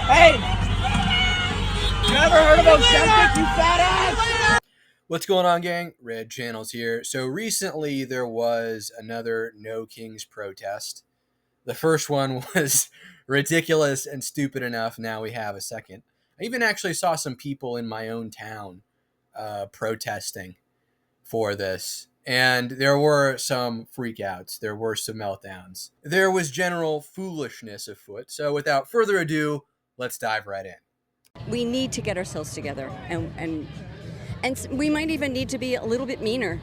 Hey! You ever heard of Ozempic, you fat ass? What's going on, gang? Red Channels here. So recently there was another No Kings protest. The first one was ridiculous and stupid enough. Now we have a second. I even actually saw some people in my own town protesting for this. And there were some freakouts. There were some meltdowns. There was general foolishness afoot. So without further ado, let's dive right in. We need to get ourselves together, and we might even need to be a little bit meaner,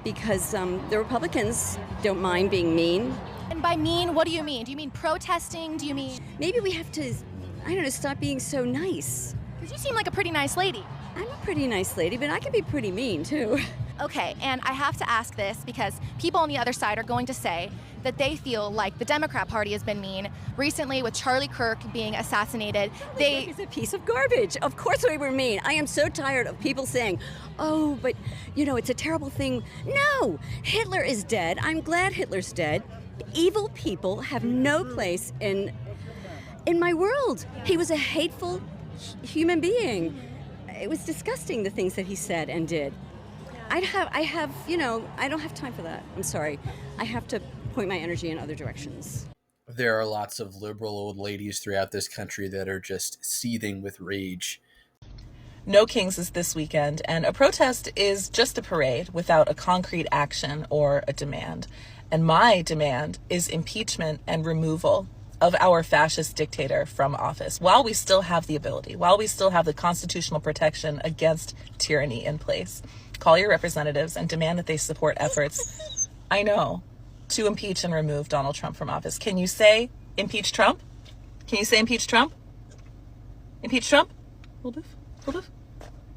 because the Republicans don't mind being mean. And by mean, what do you mean? Do you mean protesting? Do you mean... Maybe we have to, I don't know, stop being so nice. Because you seem like a pretty nice lady. I'm a pretty nice lady, but I can be pretty mean, too. Okay, and I have to ask this because people on the other side are going to say that they feel like the Democrat Party has been mean. Recently, with Charlie Kirk being assassinated, He's a piece of garbage. Of course we were mean. I am so tired of people saying, oh, but, you know, it's a terrible thing. No, Hitler is dead. I'm glad Hitler's dead. Evil people have no place in my world. He was a hateful human being. It was disgusting, the things that he said and did. I don't have time for that. I'm sorry. I have to point my energy in other directions. There are lots of liberal old ladies throughout this country that are just seething with rage. No Kings is this weekend, and a protest is just a parade without a concrete action or a demand. And my demand is impeachment and removal of our fascist dictator from office while we still have the ability, while we still have the constitutional protection against tyranny in place. Call your representatives and demand that they support efforts, I know, to impeach and remove Donald Trump from office. Can you say impeach Trump? Can you say impeach Trump? Impeach Trump? Little bit? Little bit?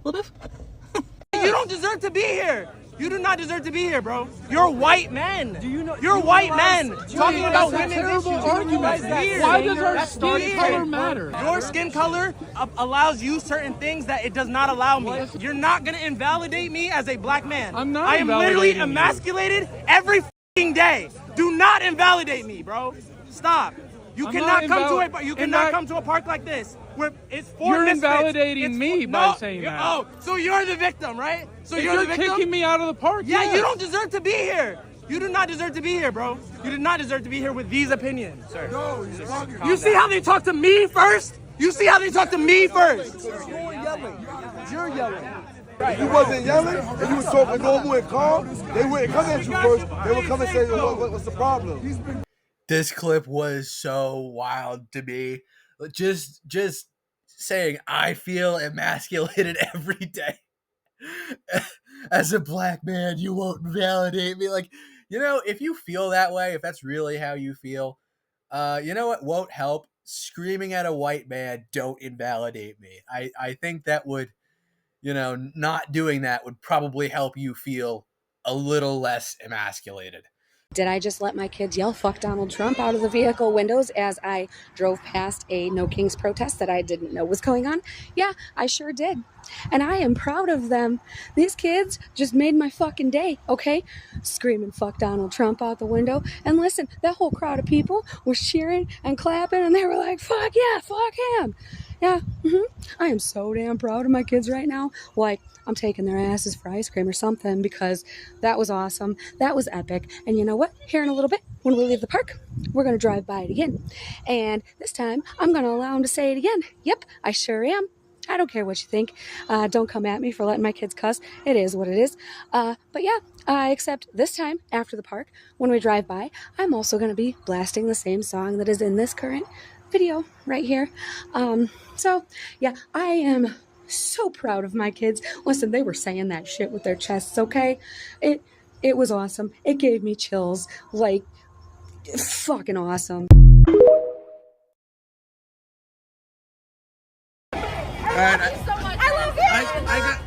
Little bit? You don't deserve to be here. You do not deserve to be here, bro. You're white men. You're white men talking about women's issues. Why does our skin color matter? Your skin color allows you certain things that it does not allow me. You're not gonna invalidate me as a black man. I'm not. I am literally emasculated every fucking day. Do not invalidate me, bro. Stop. You cannot come to a park like this where it's for You're misfits. invalidating me by saying that. Oh, so you're the victim, right? So you're the victim? kicking me out of the park. Yeah, yes. You don't deserve to be here. You do not deserve to be here, bro. You do not deserve to be here with these opinions, sir. No, you see how they talk to me first? You see how they talk to me first? You're yelling. You're yelling. If you wasn't yelling and you was talking normal and calm, they wouldn't come at you first. They would come and say, what's the problem? This clip was so wild to me. Just saying, I feel emasculated every day. As a black man, you won't validate me. Like, you know, if you feel that way, if that's really how you feel, you know what won't help? Screaming at a white man, don't invalidate me. I think that would, you know, not doing that would probably help you feel a little less emasculated. Did I just let my kids yell "fuck Donald Trump" out of the vehicle windows as I drove past a No Kings protest that I didn't know was going on? Yeah, I sure did. And I am proud of them. These kids just made my fucking day, okay? Screaming "fuck Donald Trump" out the window. And listen, that whole crowd of people was cheering and clapping, and they were like, fuck yeah, fuck him. Yeah, I am so damn proud of my kids right now. Like, I'm taking their asses for ice cream or something, because that was awesome. That was epic. And you know what? Here in a little bit, when we leave the park, we're going to drive by it again. And this time, I'm going to allow them to say it again. Yep, I sure am. I don't care what you think. Don't come at me for letting my kids cuss. It is what it is. But yeah, except this time, after the park, when we drive by, I'm also going to be blasting the same song that is in this current video right here. So yeah, I am so proud of my kids. Listen, they were saying that shit with their chests, okay? It was awesome. It gave me chills. Like, fucking awesome. Alright, I love you!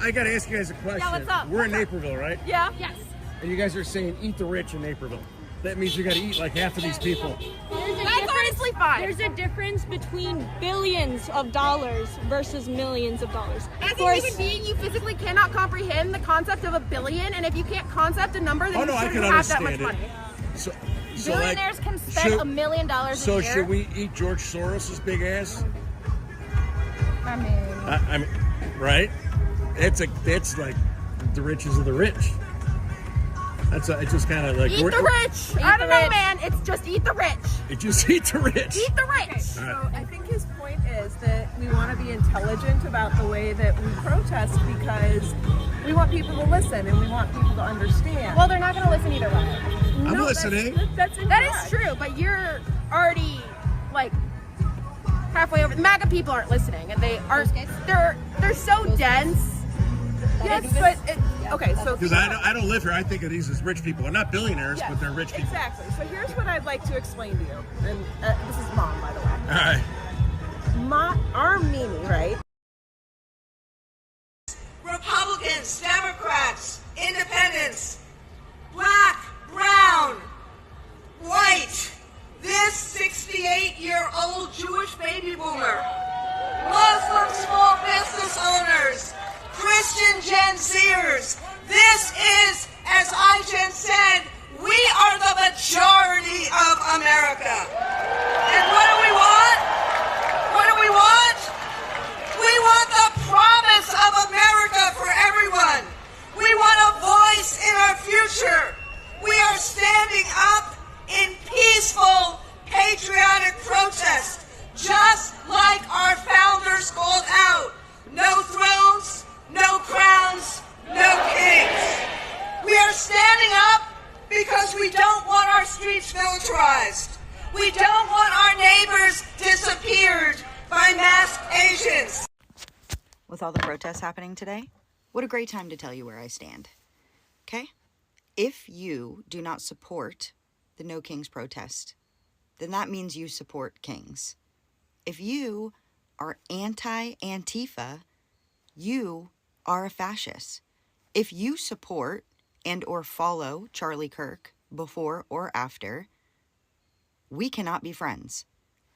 I gotta ask you guys a question. Yeah, what's up? We're in Naperville, right? Yeah? Yes. And you guys are saying eat the rich in Naperville. That means you gotta eat like half of these people. That's honestly fine. There's a difference between billions of dollars versus millions of dollars. As a human being, you physically cannot comprehend the concept of a billion, and if you can't concept a number, then you shouldn't have that much money. So Billionaires can spend $1 million a year. So should we eat George Soros's big ass? I mean, right? It's like the riches of the rich. It's just kind of like eat the rich. I don't know, man. It's just eat the rich. It just eat the rich. Eat the rich. Okay, so I think his point is that we want to be intelligent about the way that we protest because we want people to listen and we want people to understand. Well, they're not going to listen either way. I'm listening. That is true, but you're already like halfway over. The MAGA people aren't listening, and they aren't. They're so dense. Yes, but okay. So because I don't live here, I think of these as rich people. They're not billionaires, but they're rich people. Exactly. So here's what I'd like to explain to you, and this is Mom, by the way. All right. Our Mimi, right? Republicans, Democrats, Independents, black, brown, white, this 68-year-old Jewish baby boomer, Muslim small business owners, Christian Gen Zers. This is, as iGen said, we are the majority of America. And what do we want? What do we want? We want the promise of America for everyone. We want a voice in our future. We are standing up in peaceful, patriotic protest, just like our founders called out. No thrones, no crowns, no kings. We are standing up because we don't want our streets militarized. We don't want our neighbors disappeared by masked Asians. With all the protests happening today, what a great time to tell you where I stand. Okay? If you do not support the No Kings protest, then that means you support kings. If you are anti-Antifa, you are a fascist. If you support and or follow Charlie Kirk before or after, we cannot be friends.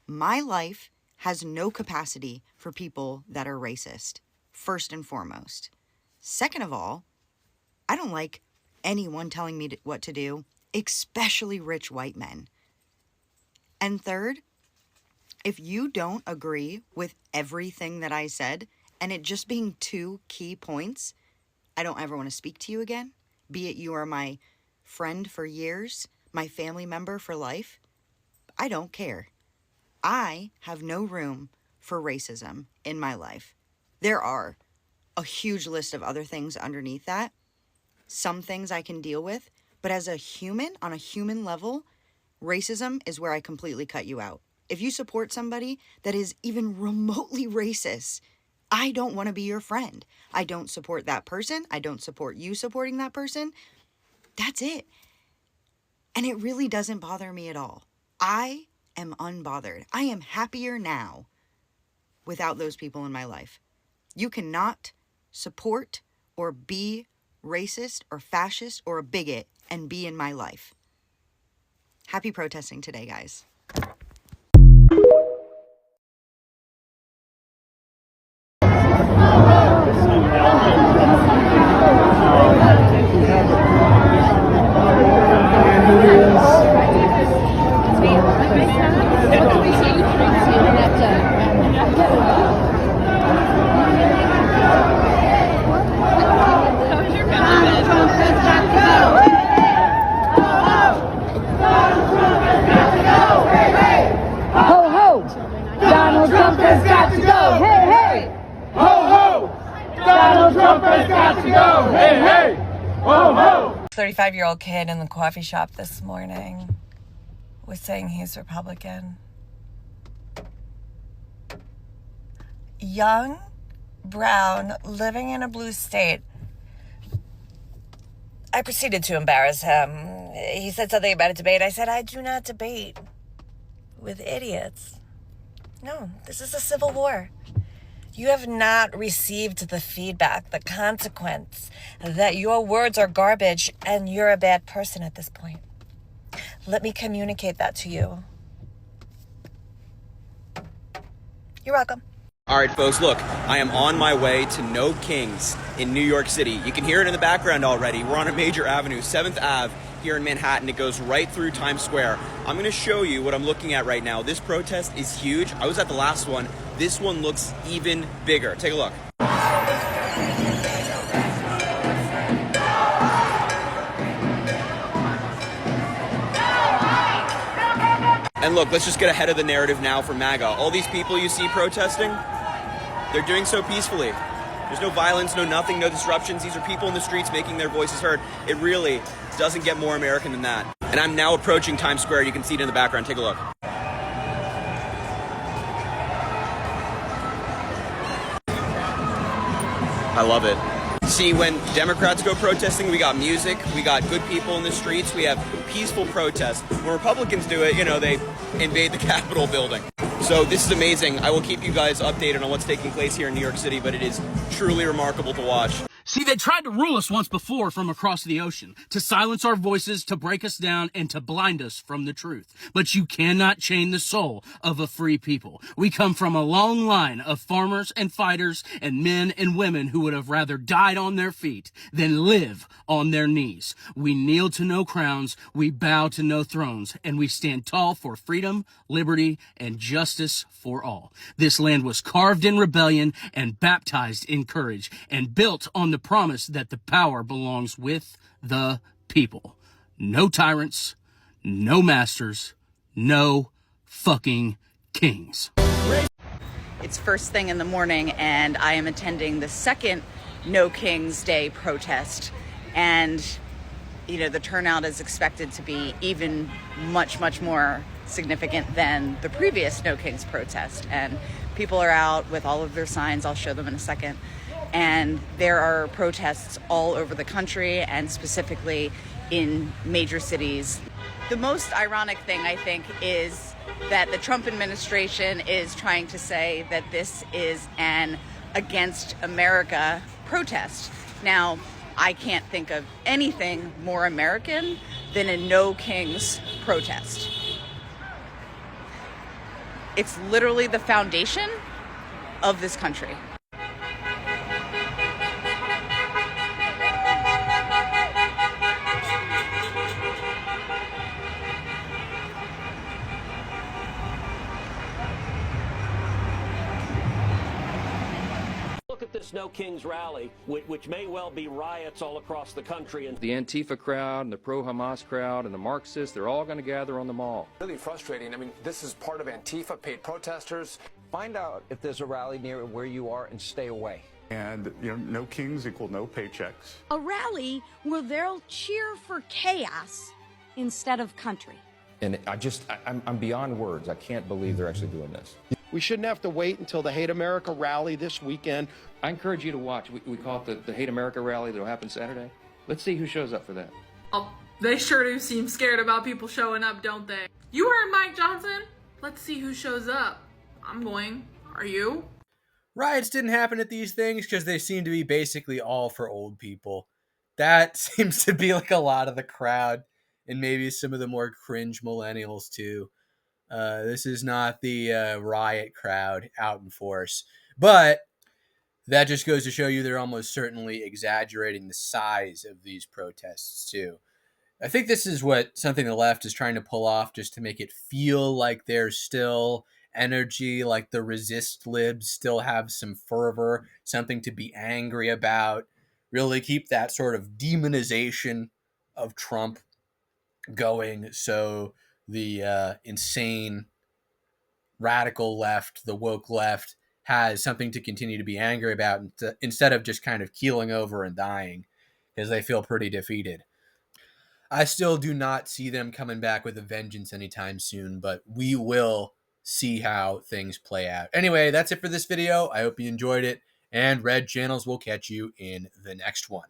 My life has no capacity for people that are racist, first and foremost. Second of all, I don't like anyone telling me what to do, especially rich white men. And third, if you don't agree with everything that I said, and it just being 2 key points, I don't ever want to speak to you again, be it you are my friend for years, my family member for life. I don't care. I have no room for racism in my life. There are a huge list of other things underneath that. Some things I can deal with, but as a human, on a human level, racism is where I completely cut you out. If you support somebody that is even remotely racist, I don't want to be your friend. I don't support that person. I don't support you supporting that person. That's it. And it really doesn't bother me at all. I am unbothered. I am happier now without those people in my life. You cannot support or be racist or fascist or a bigot and be in my life. Happy protesting today, guys. Donald Trump has got to go. Hey, hey. Ho, ho. Donald Trump has got to go. Hey, hey. Ho, ho. 35-year-old kid in the coffee shop this morning was saying he's Republican. Young, brown, living in a blue state. I proceeded to embarrass him. He said something about a debate. I said, I do not debate with idiots. No, this is a civil war. You have not received the feedback, the consequence that your words are garbage and you're a bad person at this point. Let me communicate that to you. You're welcome. All right, folks, look, I am on my way to No Kings in New York City. You can hear it in the background already. We're on a major avenue, 7th Ave. here in Manhattan. It goes right through Times Square. I'm going to show you what I'm looking at right now. This protest is huge. I was at the last one. This one looks even bigger. Take a look. And look, let's just get ahead of the narrative now for MAGA. All these people you see protesting, they're doing so peacefully. There's no violence, no nothing, no disruptions. These are people in the streets making their voices heard. It really doesn't get more American than that. And I'm now approaching Times Square. You can see it in the background. Take a look. I love it. See, when Democrats go protesting, we got music, we got good people in the streets, we have peaceful protests. When Republicans do it, you know, they invade the Capitol building. So this is amazing. I will keep you guys updated on what's taking place here in New York City, but it is truly remarkable to watch. See, they tried to rule us once before from across the ocean, to silence our voices, to break us down, and to blind us from the truth. But you cannot chain the soul of a free people. We come from a long line of farmers and fighters and men and women who would have rather died on their feet than live on their knees. We kneel to no crowns, we bow to no thrones, and we stand tall for freedom, liberty, and justice for all. This land was carved in rebellion and baptized in courage and built on the promise that the power belongs with the people. No tyrants, no masters, no fucking kings. It's first thing in the morning and I am attending the second No Kings Day protest. And, you know, the turnout is expected to be even much more significant than the previous No Kings protest. And people are out with all of their signs. I'll show them in a second. And there are protests all over the country and specifically in major cities. The most ironic thing, I think, is that the Trump administration is trying to say that this is an against America protest. Now, I can't think of anything more American than a No Kings protest. It's literally the foundation of this country. Look at this No Kings rally, which may well be riots all across the country. And the Antifa crowd and the pro-Hamas crowd and the Marxists, they're all going to gather on the mall. Really frustrating. I mean, this is part of Antifa, paid protesters. Find out if there's a rally near where you are and stay away. And, you know, no kings equal no paychecks. A rally where they'll cheer for chaos instead of country. And I'm beyond words. I can't believe they're actually doing this. We shouldn't have to wait until the Hate America rally this weekend. I encourage you to watch. We call it the Hate America rally that'll happen Saturday. Let's see who shows up for that. Oh, they sure do seem scared about people showing up, don't they? You heard Mike Johnson? Let's see who shows up. I'm going. Are you? Riots didn't happen at these things because they seem to be basically all for old people. That seems to be like a lot of the crowd, and maybe some of the more cringe millennials too. This is not the riot crowd out in force. But that just goes to show you they're almost certainly exaggerating the size of these protests too. I think this is what something the left is trying to pull off just to make it feel like there's still energy, like the resist libs still have some fervor, something to be angry about. Really keep that sort of demonization of Trump going, so the insane radical left, the woke left, has something to continue to be angry about instead of just kind of keeling over and dying because they feel pretty defeated. I still do not see them coming back with a vengeance anytime soon, but we will see how things play out. Anyway, that's it for this video. I hope you enjoyed it, and Red Channels will catch you in the next one.